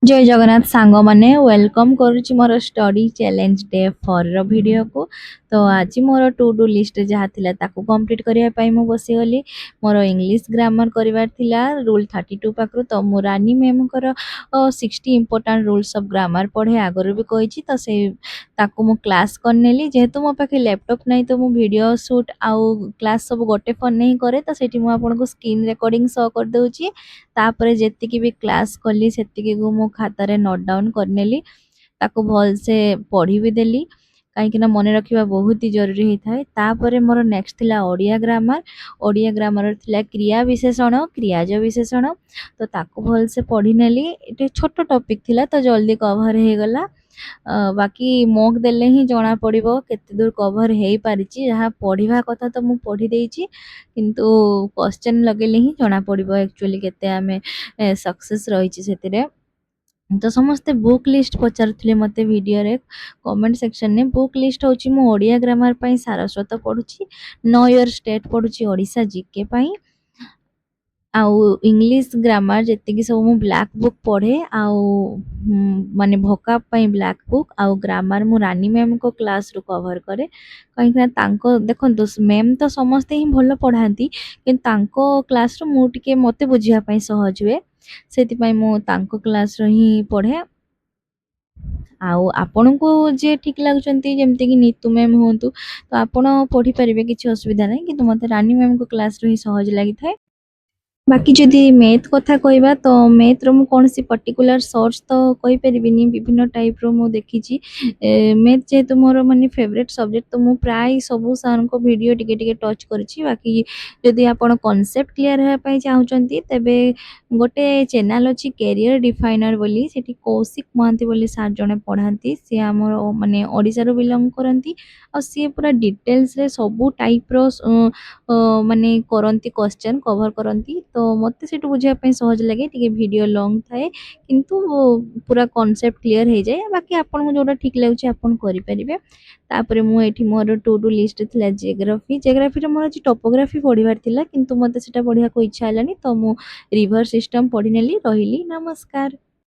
जय जगन्नाथ सांग माने वेलकम करुच्ची मोर स्टडी चैलेंज डे 4 वीडियो को। तो आज मोर टू डू लिस्ट जहाँ थिला ताकू कंप्लीट करिया पाई मु बसी गली। मोर इंग्लिश ग्रामर करिवार थिला रूल 32 पाखरु। तो मु रानी मैम कर 60 इंपोर्टेंट रूल्स ऑफ ग्रामर पढ़े आगर भी कही। तो से ताकू मु क्लास करनेली जेहेतु मो पाखे लैपटॉप नहीं तो मु वीडियो शूट आउ क्लास सब गोटे फोन नहीं करे। तो सेठी मु आपन को स्क्रीन रिकॉर्डिंग शो कर दउची। तापरे जेतिकी भी क्लास कली सेतिकी को मो खातारे नोट डाउन करनेली ताको भल से पढ़ी भी देली कहीं मने रखिबा बहुत ही जरूरी होता है। तापरे मोर नेक्स्ट थिला ओडिया ग्रामर थिला क्रिया विशेषण क्रियाज विशेषण। तो ताको भल से पढ़ी नेली एटे छोट टॉपिक थिला तो जल्दी कवर हे गला। बाकी मॉक देले ही जना पड़िबो केते दूर कवर हेई पारिची। जहाँ पढ़िबा कथा तो मु पढ़ी देइची किंतु क्वेश्चन लगेले ही जना पड़िबो एक्चुअली केते आमे सक्सेस रहिची सेतिरे। तो समस्ते बुक लिस्ट पचारुଥିଲେ मते वीडियो रे कमेंट सेक्शन ने बुक लिस्ट होची मु ओडिया ग्रामर पई सारस्वत पढुची नो ईयर स्टेट पढुची ओडिसा जीके पई आउ इंग्लिश ग्रामर जेतिकी सब मु ब्लैक बुक पढ़े आउ माने भोकाब पई ब्लैक बुक आउ ग्रामर मु रानी मैम को क्लास रु कवर करे कहीं तांको देखंतु मैम तो समस्ते ही भलो पढ़ांती किंतु तांको क्लास रु मु टिके मते बुझिया पई सहज हुए सेति पई मु तांको क्लास रु ही पढ़े। आउ आपनको जे ठीक लागुचंती जेमते कि नीतू मैम होंतु तो आपण पढ़ी परिबे किछि असुविधा नै किंतु मते रानी मैम को क्लास रु ही सहज लागि थाए। बाकी जदि मैथ कथा कहबा तो मैथ रो मु कोनसी पर्टिकुलर सोर्स तो कहि परिबिनी विभिन्न टाइप रो मु देखिची। मैथ जेहेतु मोर माने फेवरेट सब्जेक्ट तो मु प्राय सबु सर को वीडियो टिके टिके टच करछि। बाकी जदि आपण कांसेप्ट क्लियर हे पई चाहुचंती तबे गोटे चैनल अछि कैरियर डिफाइनर बोली सेठी कौशिक महांती बोली सर जने पढांती से हमर माने ओडिसा रो बिलोंग करंती और से पूरा डिटेल्स रे सबु टाइप रो माने करंती क्वेश्चन कवर करंती। तो मते सेटु बुझिया पई सहज लागे टिके वीडियो लॉन्ग थाए किंतु पूरा कांसेप्ट क्लियर हे जाय। बाकी आपन को जोटा ठीक लागुची आपन करि परिबे। तापरे मु एठी मोर टू डू लिस्ट थिला जियोग्राफी रे मोर अछि टोपोग्राफी पढिबार थिला किंतु मते सेटा पढिया को इच्छा हलानी तो मु रिवर सिस्टम पढि नेली रहिली। नमस्कार।